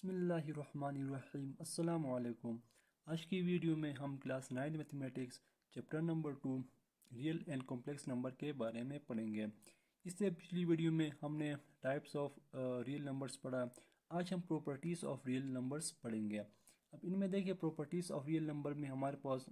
बिस्मिल्लाहिर्रहमानिर्रहीम अस्सलामु अलैकुम। आज की वीडियो में हम class 9 mathematics chapter number 2 real and complex number के बारे में पढ़ेंगे। इससे पिछली वीडियो में हमने टाइप्स ऑफ रियल नंबर्स पढ़ा। आज हम प्रॉपर्टीज़ ऑफ रियल नंबर्स पढ़ेंगे। अब इनमें देखिए प्रॉपर्टीज़ ऑफ रियल नंबर में हमारे पास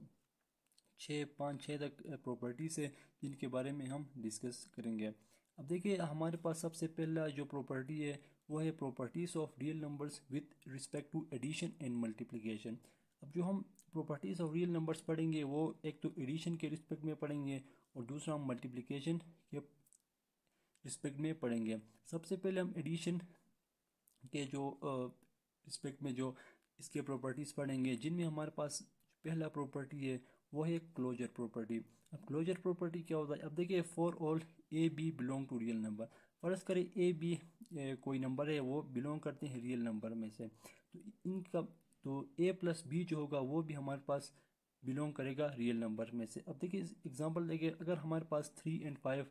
5-6 तक प्रॉपर्टीज़ है जिनके बारे में हम डिस्कस करेंगे। अब देखिए हमारे पास सबसे पहला जो प्रॉपर्टी है वो है properties of real numbers with respect to addition and multiplication. अब जो हम प्रॉपर्टीज़ ऑफ रियल नंबर्स पढ़ेंगे वो एक तो एडिशन के रिस्पेक्ट में पढ़ेंगे और दूसरा हम मल्टीप्लिकेशन के रिस्पेक्ट में पढ़ेंगे। सबसे पहले हम एडिशन के जो रिस्पेक्ट में जो इसके प्रॉपर्टीज़ पढ़ेंगे, जिनमें हमारे पास पहला प्रॉपर्टी है वो है क्लोजर प्रॉपर्टी। अब क्लोजर प्रॉपर्टी क्या होता है? अब देखिए for all A B belong to real number. फर्ज करें ए बी कोई नंबर है वो बिलोंग करते हैं रियल नंबर में से, तो इनका तो ए प्लस बी जो होगा वो भी हमारे पास बिलोंग करेगा रियल नंबर में से। अब देखिए एग्जांपल देखिए, अगर हमारे पास 3 और 5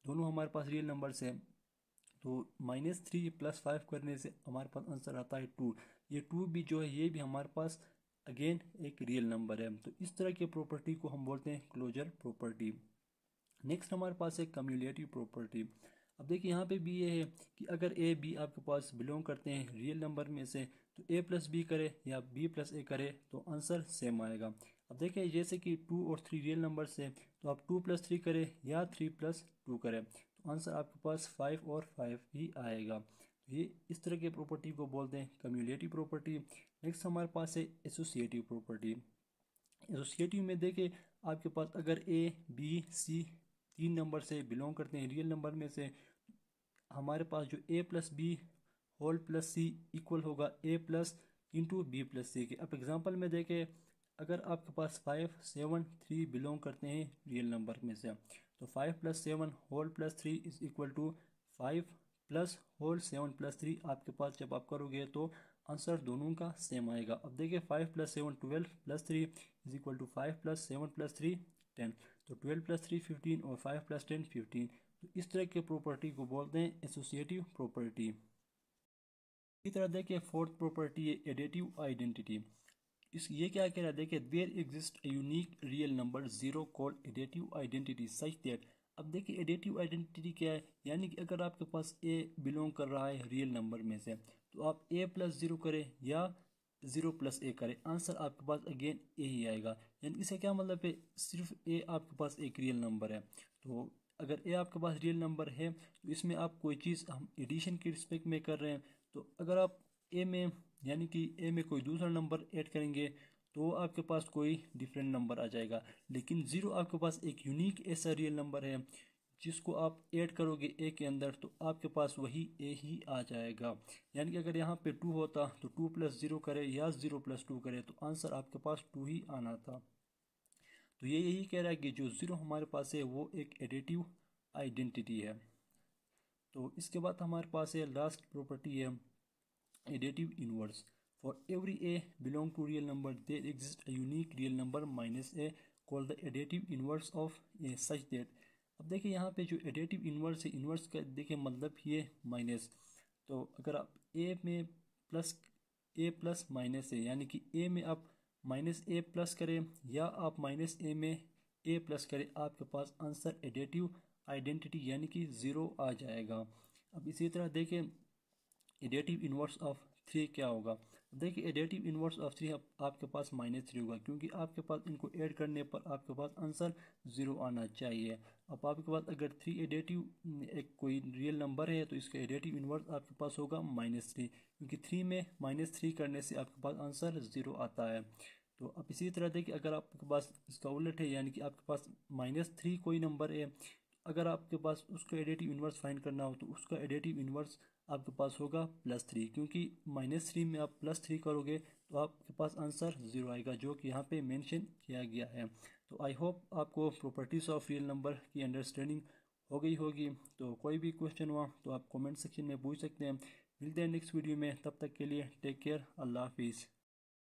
दोनों हमारे पास रियल नंबर्स हैं तो -3 + 5 करने से हमारे पास आंसर आता है 2। ये 2 भी जो है ये भी हमारे पास अगेन एक रियल नंबर है। तो इस तरह की प्रॉपर्टी को हम बोलते हैं क्लोजर प्रॉपर्टी। नेक्स्ट हमारे पास है कम्युलेटिव प्रॉपर्टी। अब देखिए यहाँ पे भी ये है कि अगर ए बी आपके पास बिलोंग करते हैं रियल नंबर में से तो ए प्लस बी करे या बी प्लस ए करे तो आंसर सेम आएगा। अब देखिए जैसे कि 2 और 3 रियल नंबर से तो आप 2 + 3 करें या 3 + 2 करें तो आंसर आपके पास 5 और 5 ही आएगा। तो ये इस तरह की प्रॉपर्टी को बोलते हैं कम्युलेटिव प्रॉपर्टी। नेक्स्ट हमारे पास है एसोसिएटिव प्रॉपर्टी। एसोसिएटिव में देखिए आपके पास अगर ए बी सी 3 नंबर से बिलोंग करते हैं रियल नंबर में से, हमारे पास जो ए प्लस बी होल प्लस सी इक्वल होगा ए प्लस इंटू बी प्लस सी के। अब एग्जांपल में देखें, अगर आपके पास 5 7 3 बिलोंग करते हैं रियल नंबर में से तो 5 + 7 whole plus 3 is equal to 5 plus whole 7 + 3। आपके पास जब आप करोगे तो आंसर दोनों का सेम आएगा। अब देखिए 5 + 7 12 + 3 इज इक्वल टू 5 + 7 + 3 10। तो 12 + 3 15 और 5 + 10 15। तो इस तरह के प्रॉपर्टी को बोलते हैं एसोसिएटिव प्रॉपर्टी। इसी तरह देखिए फोर्थ प्रॉपर्टी है एडिटिव आइडेंटिटी। ये क्या कह रहा है? देखिए there exist a unique real number 0 called additive identity such that. अब देखिए एडिटिव आइडेंटिटी क्या है, यानी कि अगर आपके पास ए बिलोंग कर रहा है रियल नंबर में से तो आप a + 0 करें या 0 + a करें, आंसर आपके पास अगेन ए ही आएगा। यानी इससे क्या मतलब है, सिर्फ ए आपके पास एक रियल नंबर है। तो अगर ए आपके पास रियल नंबर है तो इसमें आप कोई चीज़ हम एडिशन के रिस्पेक्ट में कर रहे हैं, तो अगर आप ए में यानी कि ए में कोई दूसरा नंबर ऐड करेंगे तो आपके पास कोई डिफरेंट नंबर आ जाएगा। लेकिन 0 आपके पास एक यूनिक ऐसा रियल नंबर है जिसको आप ऐड करोगे ए के अंदर तो आपके पास वही ए ही आ जाएगा। यानी कि अगर यहाँ पे 2 होता तो 2 + 0 करे या 0 + 2 करे तो आंसर आपके पास 2 ही आना था। तो ये यही कह रहा है कि जो 0 हमारे पास है वो एक एडिटिव आइडेंटिटी है। तो इसके बाद हमारे पास है लास्ट प्रॉपर्टी है additive inverse. For every A belong to real number there exist a unique real number -a called the additive inverse of A such that. अब देखिए यहाँ पे जो एडिटिव इनवर्स है, इनवर्स का देखिए मतलब ये माइनस। तो अगर आप ए प्लस माइनस है यानी कि ए में आप -a+ करें या आप -a में a+ करें, आपके पास आंसर एडिटिव आइडेंटिटी यानी कि 0 आ जाएगा। अब इसी तरह देखें एडिटिव इनवर्स ऑफ 3 क्या होगा। देखिए एडिटिव इनवर्स ऑफ 3 आपके पास -3 होगा क्योंकि आपके पास इनको ऐड करने पर आपके पास आंसर 0 आना चाहिए। अब आपके पास अगर 3 एडिटिव एक कोई रियल नंबर है तो इसका एडिटिव इनवर्स आपके पास होगा -3, क्योंकि 3 में -3 करने से आपके पास आंसर 0 आता है। तो अब इसी तरह देखिए अगर आपके पास इसका उलट है यानी कि आपके पास -3 कोई नंबर है, अगर आपके पास उसका एडिटिव इनवर्स फाइंड करना हो तो उसका एडिटिव इनवर्स आपके पास होगा +3, क्योंकि -3 में आप +3 करोगे तो आपके पास आंसर 0 आएगा जो कि यहाँ पे मेंशन किया गया है। तो आई होप आपको प्रॉपर्टीज़ ऑफ रियल नंबर की अंडरस्टैंडिंग हो गई होगी। तो कोई भी क्वेश्चन हुआ तो आप कमेंट सेक्शन में पूछ सकते हैं। मिलते हैं नेक्स्ट वीडियो में, तब तक के लिए टेक केयर, अल्लाह हाफिज़।